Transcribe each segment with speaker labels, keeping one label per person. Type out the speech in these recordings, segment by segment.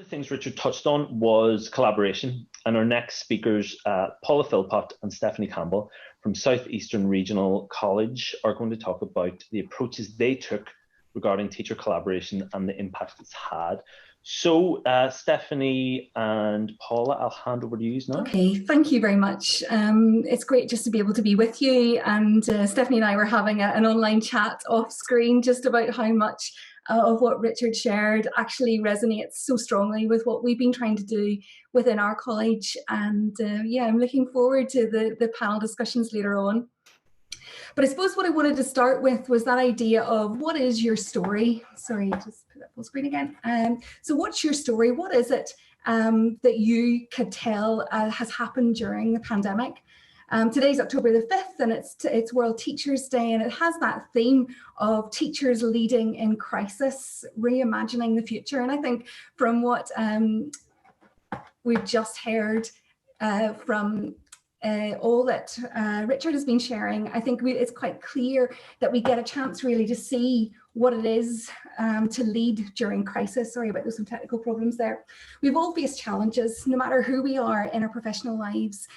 Speaker 1: things Richard touched on was collaboration, and our next speakers, Paula Philpott and Stefanie Campbell from Southeastern Regional College, are going to talk about the approaches they took regarding teacher collaboration and the impact it's had. So Stefanie and Paula, I'll hand over to you now.
Speaker 2: Okay, thank you very much. It's great just to be able to be with you, and Stefanie and I were having an online chat off screen just about how much of what Richard shared actually resonates so strongly with what we've been trying to do within our college. And yeah, I'm looking forward to the panel discussions later on. But I suppose what I wanted to start with was that idea of what is your story? Sorry, just put that full screen again. So what's your story? What is it that you could tell has happened during the pandemic? Today's October the 5th, and it's World Teachers Day, and it has that theme of teachers leading in crisis, reimagining the future. And I think from what we've just heard from all that Richard has been sharing, I think it's quite clear that we get a chance really to see what it is to lead during crisis. Sorry about those some technical problems there. We've all faced challenges, no matter who we are in our professional lives,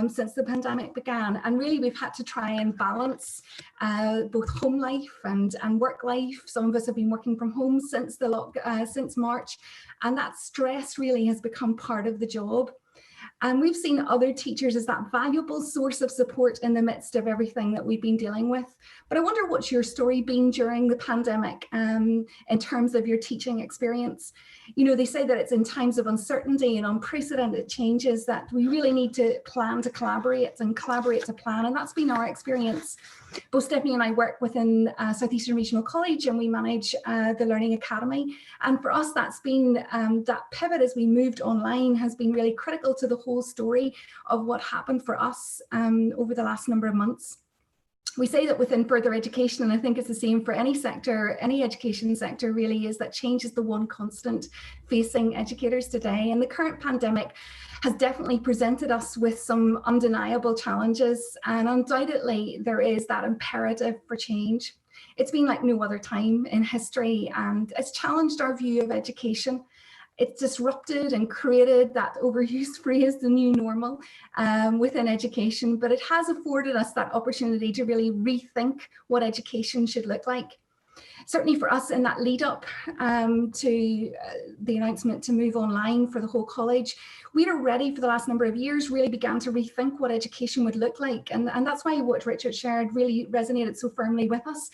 Speaker 2: since the pandemic began. And really we've had to try and balance both home life and work life. Some of us have been working from home since since March, and that stress really has become part of the job. And we've seen other teachers as that valuable source of support in the midst of everything that we've been dealing with. But I wonder what's your story been during the pandemic in terms of your teaching experience. You know, they say that it's in times of uncertainty and unprecedented changes that we really need to plan to collaborate and collaborate to plan. And that's been our experience. Both Stefanie and I work within Southeastern Regional College, and we manage the Learning Academy. And for us, that's been that pivot as we moved online has been really critical to the whole story of what happened for us over the last number of months. We say that within further education, and I think it's the same for any sector, any education sector really, is that change is the one constant facing educators today. And the current pandemic has definitely presented us with some undeniable challenges, and undoubtedly there is that imperative for change. It's been like no other time in history, and it's challenged our view of education. It's disrupted and created that overused phrase, the new normal, within education, but it has afforded us that opportunity to really rethink what education should look like. Certainly for us in that lead up to the announcement to move online for the whole college, we'd already for the last number of years really began to rethink what education would look like. And that's why what Richard shared really resonated so firmly with us.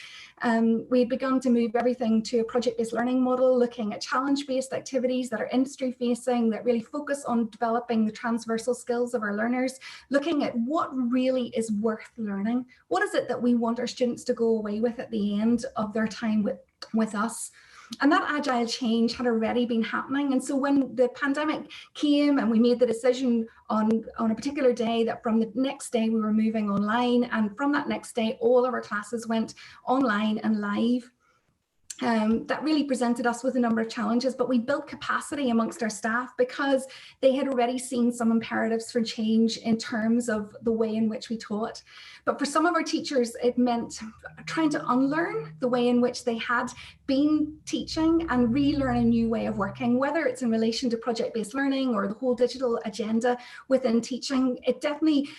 Speaker 2: We'd begun to move everything to a project-based learning model, looking at challenge-based activities that are industry-facing, that really focus on developing the transversal skills of our learners, looking at what really is worth learning. What is it that we want our students to go away with at the end of their time with us? And that agile change had already been happening. And so when the pandemic came and we made the decision on a particular day that from the next day we were moving online, and from that next day all of our classes went online and live, that really presented us with a number of challenges, but we built capacity amongst our staff because they had already seen some imperatives for change in terms of the way in which we taught. But for some of our teachers, it meant trying to unlearn the way in which they had been teaching and relearn a new way of working, whether it's in relation to project-based learning or the whole digital agenda within teaching. It definitely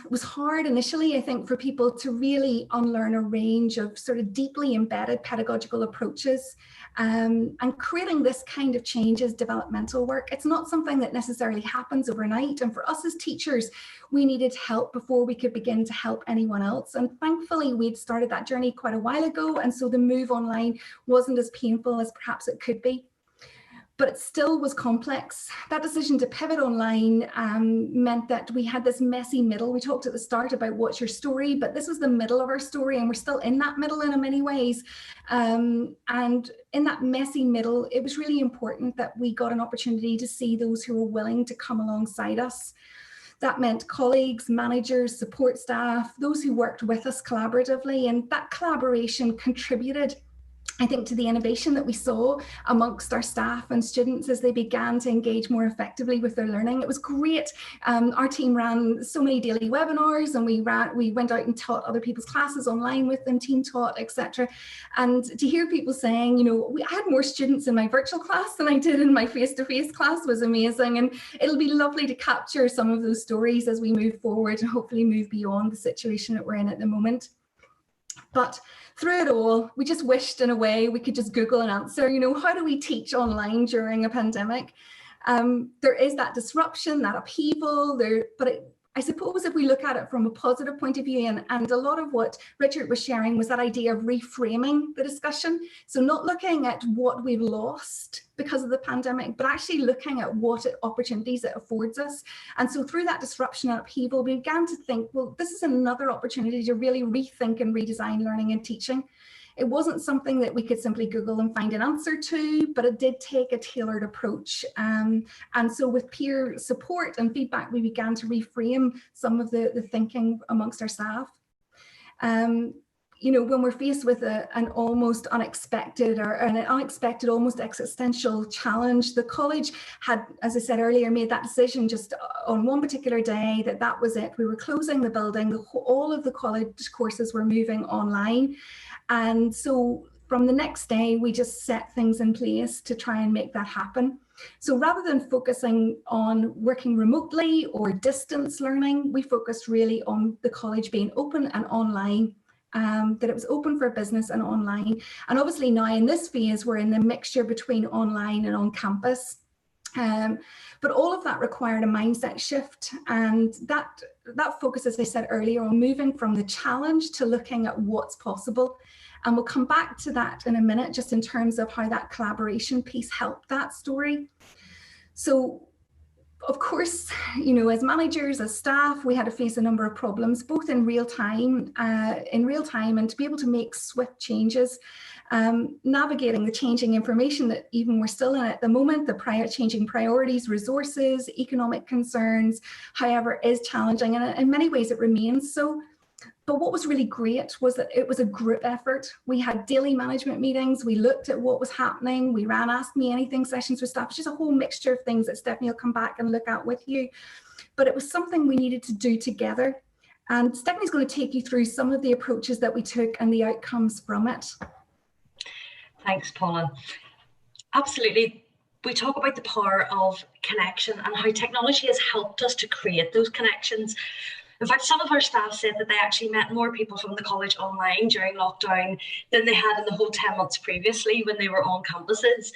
Speaker 2: was hard initially, I think, for people to really unlearn a range of sort of deeply embedded pedagogical approaches. And creating this kind of change is developmental work. It's not something that necessarily happens overnight. And for us as teachers, we needed help before we could begin to help anyone else. And thankfully, we'd started that journey quite a while ago. And so the move online wasn't as painful as perhaps it could be. But it still was complex. That decision to pivot online meant that we had this messy middle. We talked at the start about what's your story, but this was the middle of our story, and we're still in that middle in many ways. And in that messy middle, it was really important that we got an opportunity to see those who were willing to come alongside us. That meant colleagues, managers, support staff, those who worked with us collaboratively, and that collaboration contributed I think, to the innovation that we saw amongst our staff and students as they began to engage more effectively with their learning. It was great. Our team ran so many daily webinars, and we went out and taught other people's classes online with them, team taught, etc. And to hear people saying, you know, I had more students in my virtual class than I did in my face-to-face class was amazing. And it'll be lovely to capture some of those stories as we move forward and hopefully move beyond the situation that we're in at the moment. But through it all, we just wished in a way we could just Google an answer, you know, how do we teach online during a pandemic? There is that disruption, that upheaval there, but I suppose if we look at it from a positive point of view, and a lot of what Richard was sharing was that idea of reframing the discussion. So not looking at what we've lost because of the pandemic, but actually looking at what opportunities it affords us. And so through that disruption and upheaval, we began to think, well, this is another opportunity to really rethink and redesign learning and teaching. It wasn't something that we could simply Google and find an answer to, but it did take a tailored approach. And so with peer support and feedback, we began to reframe some of the thinking amongst our staff. You know, when we're faced with an almost unexpected or an unexpected, almost existential challenge, the college had, as I said earlier, made that decision just on one particular day that was it. We were closing the building. All of the college courses were moving online. And so from the next day, we just set things in place to try and make that happen. So rather than focusing on working remotely or distance learning, we focused really on the college being open and online, that it was open for business and online. And obviously now in this phase, we're in the mixture between online and on campus. But all of that required a mindset shift, and that focus, as I said earlier, on moving from the challenge to looking at what's possible. And we'll come back to that in a minute, just in terms of how that collaboration piece helped that story. So, of course, you know, as managers, as staff, we had to face a number of problems, both in real time, and to be able to make swift changes, navigating the changing information that even we're still in at the moment, the changing priorities, resources, economic concerns, however, is challenging, and in many ways it remains so. But what was really great was that it was a group effort. We had daily management meetings. We looked at what was happening. We ran Ask Me Anything sessions with staff. It's just a whole mixture of things that Stefanie will come back and look at with you. But it was something we needed to do together. And Stefanie's going to take you through some of the approaches that we took and the outcomes from it.
Speaker 3: Thanks, Paula. Absolutely. We talk about the power of connection and how technology has helped us to create those connections. In fact, some of our staff said that they actually met more people from the college online during lockdown than they had in the whole 10 months previously when they were on campuses.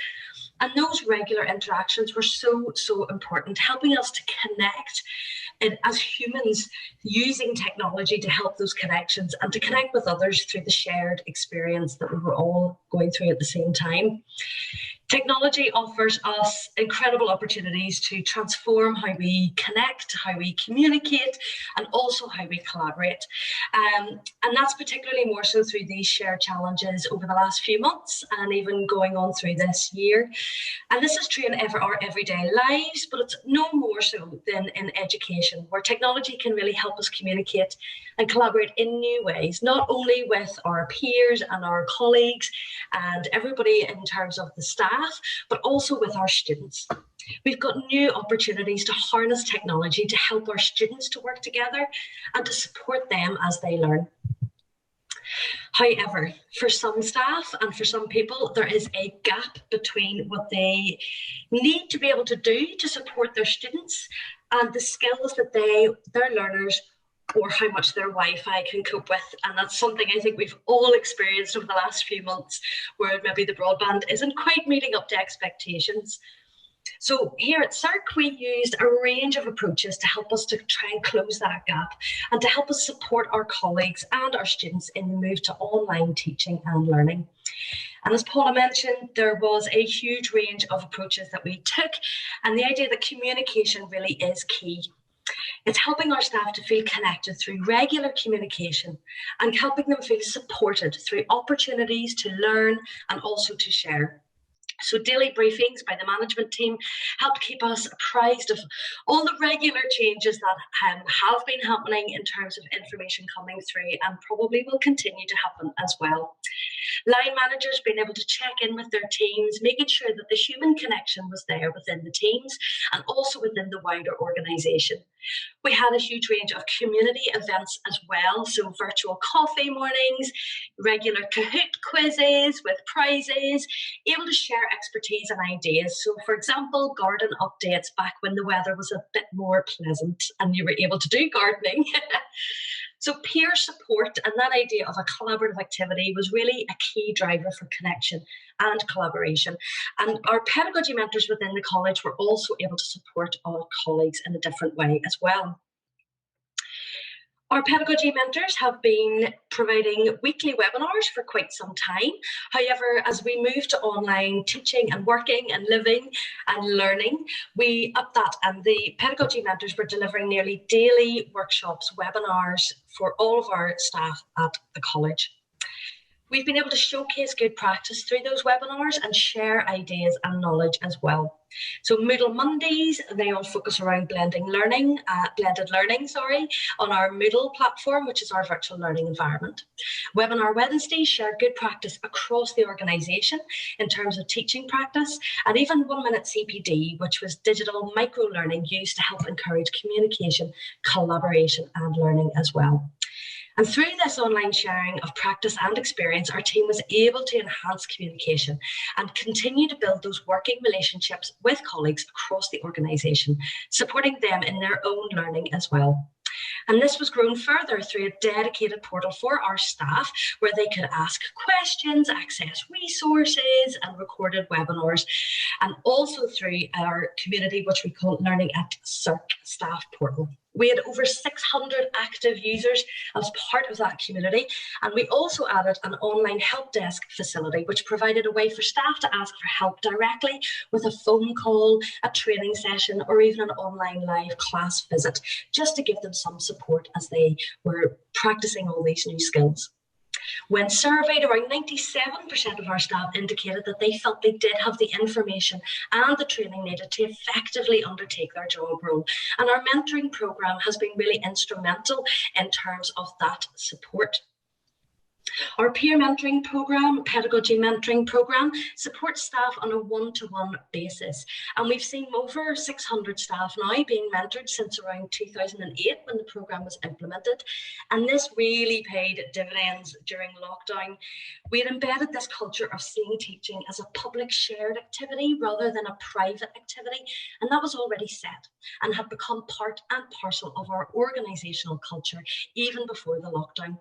Speaker 3: And those regular interactions were so important, helping us to connect and as humans, using technology to help those connections and to connect with others through the shared experience that we were all going through at the same time. Technology offers us incredible opportunities to transform how we connect, how we communicate, and also how we collaborate. And that's particularly more so through these shared challenges over the last few months and even going on through this year. And this is true in our everyday lives, but it's no more so than in education, where technology can really help us communicate and collaborate in new ways, not only with our peers and our colleagues and everybody in terms of the staff, but also with our students. We've got new opportunities to harness technology to help our students to work together and to support them as they learn. However, for some staff and for some people, there is a gap between what they need to be able to do to support their students and the skills that their learners or how much their Wi-Fi can cope with. And that's something I think we've all experienced over the last few months, where maybe the broadband isn't quite meeting up to expectations. So here at SERC, we used a range of approaches to help us to try and close that gap and to help us support our colleagues and our students in the move to online teaching and learning. And as Paula mentioned, there was a huge range of approaches that we took, and the idea that communication really is key. It's helping our staff to feel connected through regular communication and helping them feel supported through opportunities to learn and also to share. So daily briefings by the management team helped keep us apprised of all the regular changes that have been happening in terms of information coming through and probably will continue to happen as well. Line managers being able to check in with their teams, making sure that the human connection was there within the teams and also within the wider organisation. We had a huge range of community events as well, so virtual coffee mornings, regular Kahoot quizzes with prizes, able to share expertise and ideas. So for example, garden updates back when the weather was a bit more pleasant and you were able to do gardening. So peer support and that idea of a collaborative activity was really a key driver for connection and collaboration. And our pedagogy mentors within the college were also able to support our colleagues in a different way as well. Our pedagogy mentors have been providing weekly webinars for quite some time. However, as we moved to online teaching and working and living and learning, we upped that, and the pedagogy mentors were delivering nearly daily workshops, webinars for all of our staff at the college. We've been able to showcase good practice through those webinars and share ideas and knowledge as well. So Moodle Mondays, they all focus around blended learning, on our Moodle platform, which is our virtual learning environment. Webinar Wednesdays share good practice across the organisation in terms of teaching practice, and even 1 Minute CPD, which was digital micro learning used to help encourage communication, collaboration and learning as well. And through this online sharing of practice and experience, our team was able to enhance communication and continue to build those working relationships with colleagues across the organisation, supporting them in their own learning as well. And this was grown further through a dedicated portal for our staff where they could ask questions, access resources and recorded webinars, and also through our community, which we call Learning at SERC staff portal. We had over 600 active users as part of that community, and we also added an online help desk facility, which provided a way for staff to ask for help directly with a phone call, a training session, or even an online live class visit, just to give them some support as they were practicing all these new skills. When surveyed, around 97% of our staff indicated that they felt they did have the information and the training needed to effectively undertake their job role. And our mentoring programme has been really instrumental in terms of that support. Our peer mentoring programme, pedagogy mentoring programme, supports staff on a one-to-one basis. And we've seen over 600 staff now being mentored since around 2008 when the programme was implemented. And this really paid dividends during lockdown. We had embedded this culture of seeing teaching as a public shared activity rather than a private activity. And that was already set and had become part and parcel of our organisational culture even before the lockdown.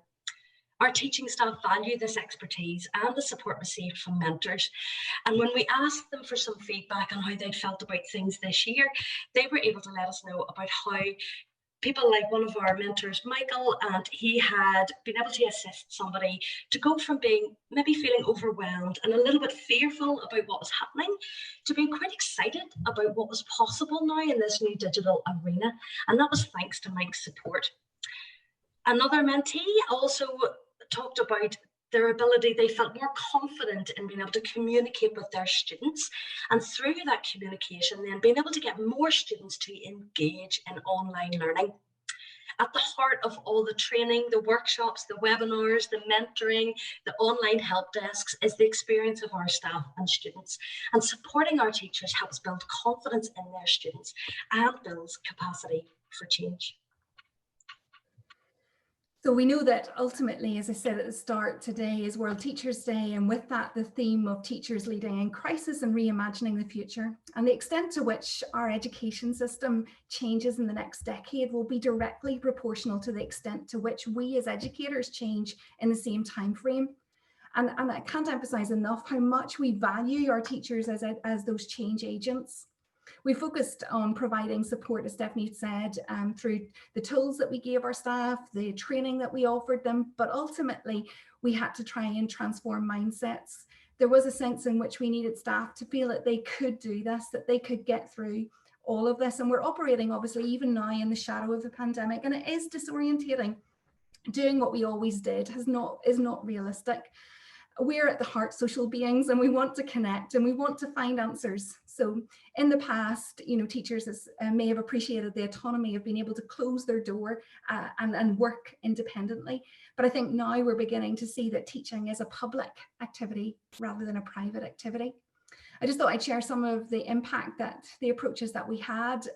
Speaker 3: Our teaching staff value this expertise and the support received from mentors. And when we asked them for some feedback on how they'd felt about things this year, they were able to let us know about how people like one of our mentors, Michael, and he had been able to assist somebody to go from being maybe feeling overwhelmed and a little bit fearful about what was happening to being quite excited about what was possible now in this new digital arena. And that was thanks to Mike's support. Another mentee also talked about their ability, they felt more confident in being able to communicate with their students, and through that communication then being able to get more students to engage in online learning. At the heart of all the training, the workshops, the webinars, the mentoring, the online help desks is the experience of our staff and students, and supporting our teachers helps build confidence in their students and builds capacity for change.
Speaker 2: So we know that ultimately, as I said at the start, today is World Teachers' Day, and with that the theme of teachers leading in crisis and reimagining the future. And the extent to which our education system changes in the next decade will be directly proportional to the extent to which we as educators change in the same time frame. And I can't emphasize enough how much we value our teachers as those change agents. We focused on providing support, as Stefanie said, through the tools that we gave our staff, the training that we offered them, but ultimately we had to try and transform mindsets. There was a sense in which we needed staff to feel that they could do this, that they could get through all of this. And we're operating obviously even now in the shadow of the pandemic, and it is disorientating. Doing what we always did is not realistic. we're at the heart social beings, and we want to connect and we want to find answers. So in the past, teachers may have appreciated the autonomy of being able to close their door and work independently. But I think now we're beginning to see that teaching is a public activity rather than a private activity. I just thought I'd share some of the impact that the approaches that we had,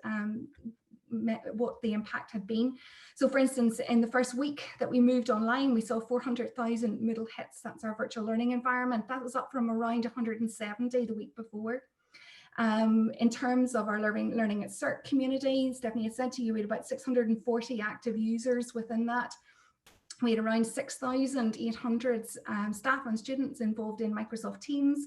Speaker 2: what the impact had been. So for instance, in the first week that we moved online, we saw 400,000 Moodle hits. That's our virtual learning environment. That was up from around 170 the week before. In terms of our learning at SERC community, Stefanie had said to you, we had about 640 active users within that. We had around 6,800 staff and students involved in Microsoft Teams.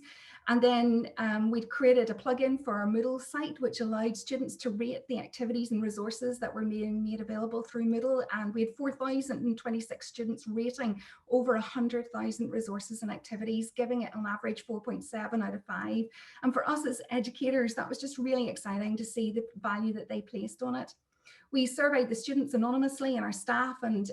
Speaker 2: And then we'd created a plugin for our Moodle site, which allowed students to rate the activities and resources that were being made available through Moodle. And we had 4,026 students rating over 100,000 resources and activities, giving it on average 4.7 out of 5. And for us as educators, that was just really exciting to see the value that they placed on it. We surveyed the students anonymously and our staff, and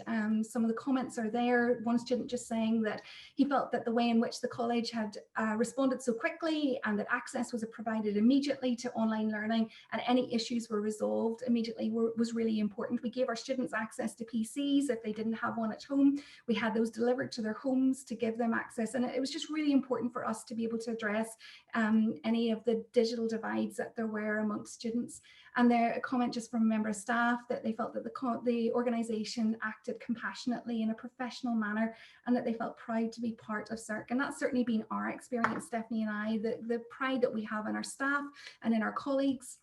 Speaker 2: some of the comments are there. One student just saying that he felt that the way in which the college had responded so quickly and that access was provided immediately to online learning and any issues were resolved immediately was really important. We gave our students access to PCs if they didn't have one at home. We had those delivered to their homes to give them access, and it was just really important for us to be able to address any of the digital divides that there were amongst students. And there a comment just from a member of staff that they felt that the organisation acted compassionately in a professional manner and that they felt proud to be part of SERC. And that's certainly been our experience, Stefanie and I, the pride that we have in our staff and in our colleagues.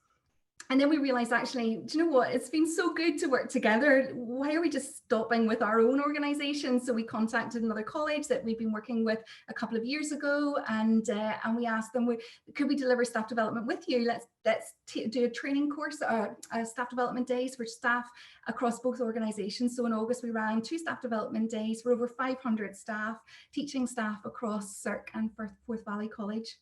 Speaker 2: And then we realized, actually, do you know what? It's been so good to work together. Why are we just stopping with our own organisation? So we contacted another college that we've been working with a couple of years ago, and we asked them, could we deliver staff development with you? Let's do a training course, staff development days for staff across both organisations. So in August, we ran 2 staff development days for over 500 staff, teaching staff across SERC and Forth Valley College.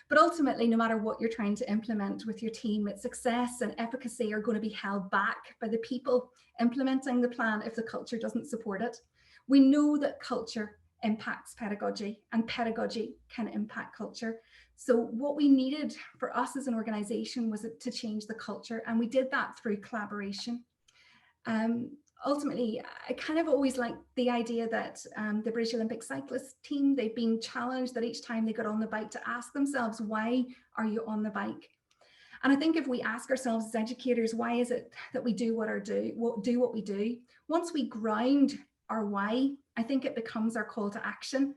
Speaker 2: But ultimately, no matter what you're trying to implement with your team, its success and efficacy are going to be held back by the people implementing the plan if the culture doesn't support it. We know that culture impacts pedagogy and pedagogy can impact culture. So what we needed for us as an organisation was to change the culture, and we did that through collaboration. Ultimately, I kind of always liked the idea that the British Olympic cyclist team, they've been challenged that each time they got on the bike to ask themselves, why are you on the bike? And I think if we ask ourselves as educators, why is it that we do what we do? Once we ground our why, I think it becomes our call to action.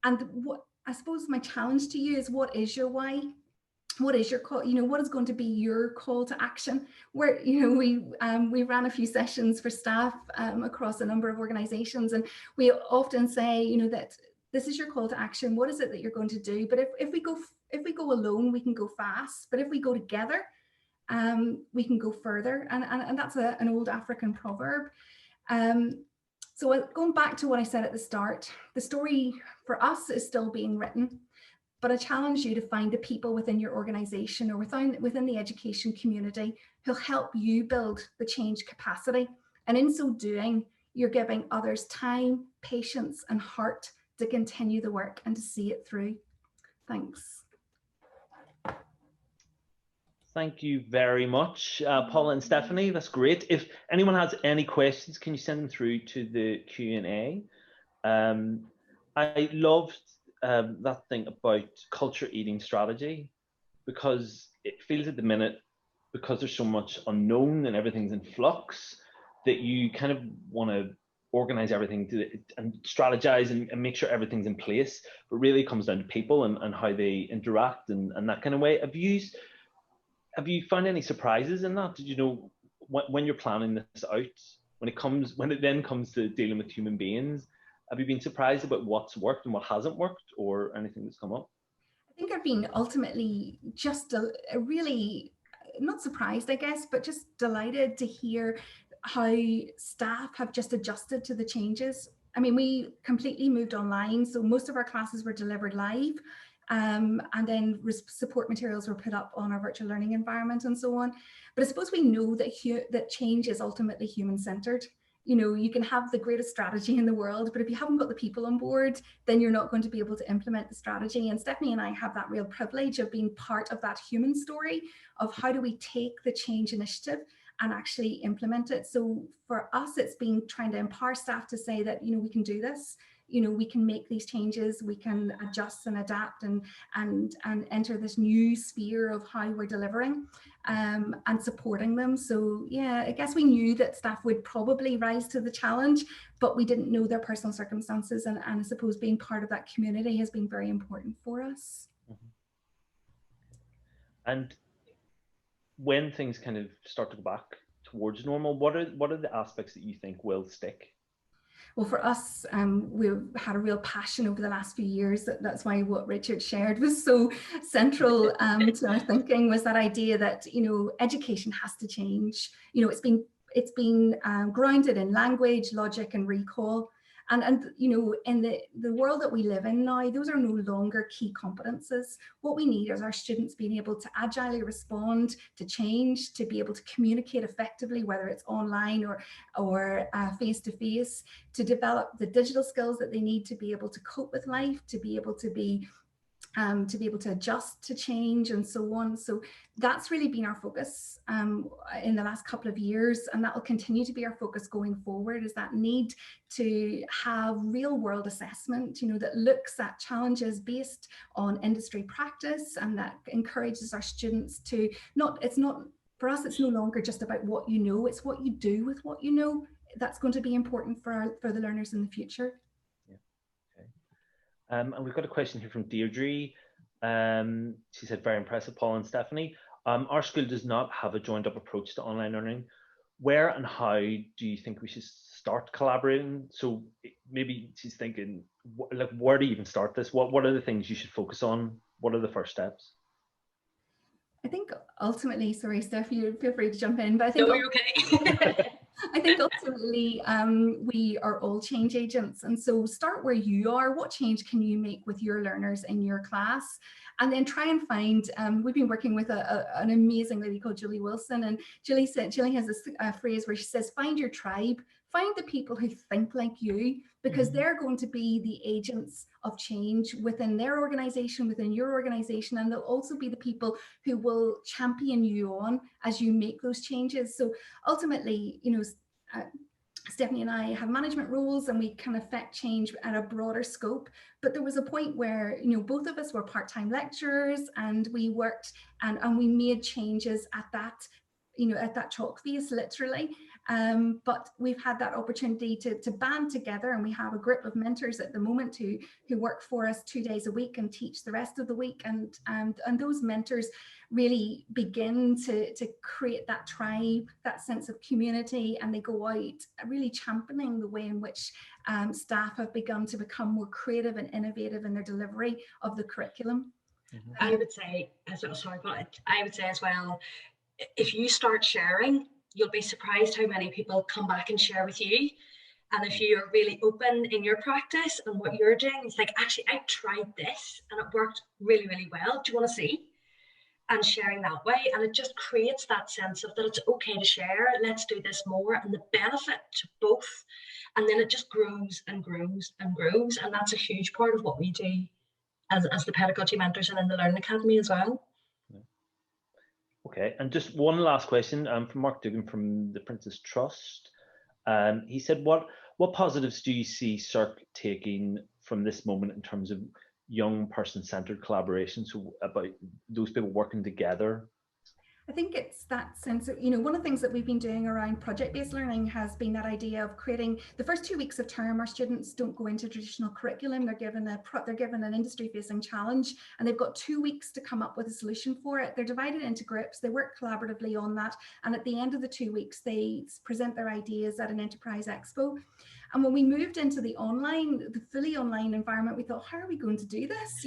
Speaker 2: And what I suppose my challenge to you is, what is your why? What is your call? What is going to be your call to action? Where we ran a few sessions for staff across a number of organisations, and we often say, that this is your call to action. What is it that you're going to do? But if we go alone, we can go fast. But if we go together, we can go further. And that's an old African proverb. So going back to what I said at the start, the story for us is still being written. But I challenge you to find the people within your organisation or within the education community who'll help you build the change capacity. And in so doing, you're giving others time, patience, and heart to continue the work and to see it through. Thanks.
Speaker 1: Thank you very much, Paula and Stefanie. That's great. If anyone has any questions, can you send them through to the Q&A? I loved that thing about culture eating strategy, because it feels at the minute, because there's so much unknown and everything's in flux, that you kind of want to organize everything and strategize and make sure everything's in place, but really it comes down to people and how they interact and that kind of way. Have you found any surprises in that? Did you know when you're planning this out, when it then comes to dealing with human beings, have you been surprised about what's worked and what hasn't worked, or anything that's come up?
Speaker 2: I think I've been ultimately just really, not surprised, I guess, but just delighted to hear how staff have just adjusted to the changes. I mean, we completely moved online, so most of our classes were delivered live, and then support materials were put up on our virtual learning environment and so on. But I suppose we know that change is ultimately human-centered. you know, you can have the greatest strategy in the world, but if you haven't got the people on board, then you're not going to be able to implement the strategy. And Stefanie and I have that real privilege of being part of that human story of how do we take the change initiative and actually implement it. So for us, it's been trying to empower staff to say that, you know, we can do this. You know, we can make these changes, we can adjust and adapt and enter this new sphere of how we're delivering and supporting them. So yeah, I guess we knew that staff would probably rise to the challenge, but we didn't know their personal circumstances. And I suppose being part of that community has been very important for us.
Speaker 1: Mm-hmm. And when things kind of start to go back towards normal, what are the aspects that you think will stick?
Speaker 2: Well, for us, we've had a real passion over the last few years. That's why what Richard shared was so central to our thinking, was that idea that, you know, education has to change. You know, it's been grounded in language, logic, and recall. And you know, in the world that we live in now, those are no longer key competences. What we need is our students being able to agilely respond to change, to be able to communicate effectively, whether it's online or face-to-face, to develop the digital skills that they need to be able to cope with life, to be able to adjust to change and so on. So that's really been our focus in the last couple of years, and that will continue to be our focus going forward, is that need to have real world assessment, you know, that looks at challenges based on industry practice, and that encourages our students to for us, it's no longer just about what you know, it's what you do with what you know. That's going to be important for the learners in the future.
Speaker 1: And we've got a question here from Deirdre. She said, very impressive, Paul and Stefanie. Our school does not have a joined up approach to online learning. Where and how do you think we should start collaborating? So maybe she's thinking, like, where do you even start this? What are the things you should focus on? What are the first steps?
Speaker 2: I think ultimately, sorry, Steph, you feel free to jump in, but I think
Speaker 3: okay.
Speaker 2: I think ultimately we are all change agents, and so start where you are. What change can you make with your learners in your class? And then try and find, we've been working with an amazing lady called Julie Wilson, and Julie has this phrase where she says, find your tribe, find the people who think like you, because they're going to be the agents of change within their organization, within your organization, and they'll also be the people who will champion you on as you make those changes. So ultimately, you know, Stefanie and I have management roles and we can affect change at a broader scope. But there was a point where, you know, both of us were part-time lecturers, and we worked and we made changes at that, you know, at that chalk face, literally. But we've had that opportunity to band together, and we have a group of mentors at the moment who work for us 2 days a week and teach the rest of the week. And those mentors really begin to create that tribe, that sense of community, and they go out really championing the way in which staff have begun to become more creative and innovative in their delivery of the curriculum.
Speaker 3: I would say, I would say as well, if you start sharing, you'll be surprised how many people come back and share with you. And if you're really open in your practice and what you're doing, it's like, actually, I tried this and it worked really, really well. Do you want to see? And sharing that way. And it just creates that sense of that it's okay to share. Let's do this more, and the benefit to both. And then it just grows and grows and grows. And that's a huge part of what we do as the pedagogy mentors and in the Learning Academy as well.
Speaker 1: Okay, and just one last question from Mark Dugan from the Princess Trust. He said, what positives do you see SERC taking from this moment in terms of young person-centered collaboration, so about those people working together?
Speaker 2: I think it's that sense of, you know, one of the things that we've been doing around project-based learning has been that idea of creating the first 2 weeks of term. Our students don't go into traditional curriculum. They're given an industry-facing challenge, and they've got 2 weeks to come up with a solution for it. They're divided into groups. They work collaboratively on that, and at the end of the 2 weeks, they present their ideas at an enterprise expo. And when we moved into the fully online environment, we thought, how are we going to do this?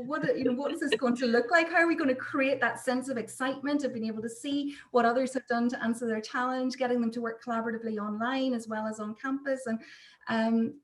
Speaker 2: What is this going to look like? How are we going to create that sense of excitement of being able to see what others have done to answer their challenge, getting them to work collaboratively online as well as on campus? And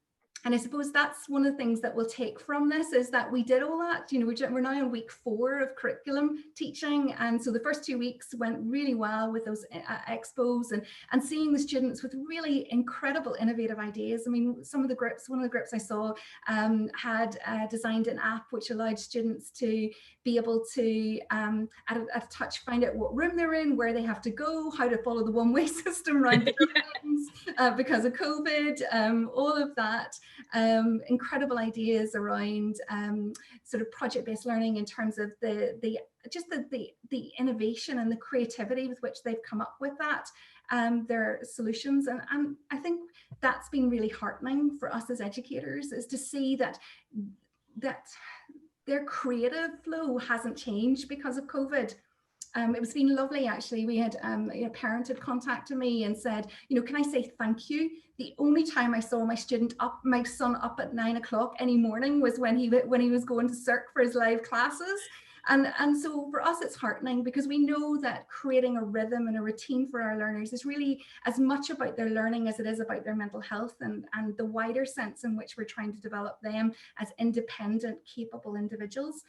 Speaker 2: And I suppose that's one of the things that we'll take from this, is that we did all that. You know, we're now on week 4 of curriculum teaching, and so the first 2 weeks went really well with those expos and seeing the students with really incredible innovative ideas. I mean, one of the groups I saw had designed an app which allowed students to be able to at a touch find out what room they're in, where they have to go, how to follow the one-way system around the buildings because of COVID, all of that. Incredible ideas around sort of project-based learning in terms of the innovation and the creativity with which they've come up with that, their solutions. And I think that's been really heartening for us as educators, is to see that their creative flow hasn't changed because of COVID. It was been lovely, actually. We had a parent had contacted me and said, you know, can I say thank you? The only time I saw my son up at 9 o'clock any morning was when he was going to SERC for his live classes. And so for us, it's heartening, because we know that creating a rhythm and a routine for our learners is really as much about their learning as it is about their mental health and the wider sense in which we're trying to develop them as independent, capable individuals.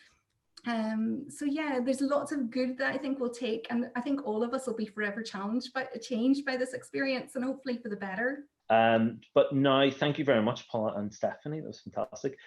Speaker 2: So yeah, there's lots of good that I think we'll take, and I think all of us will be forever changed by this experience, and hopefully for the better.
Speaker 1: But now, thank you very much, Paula and Stefanie. That was fantastic.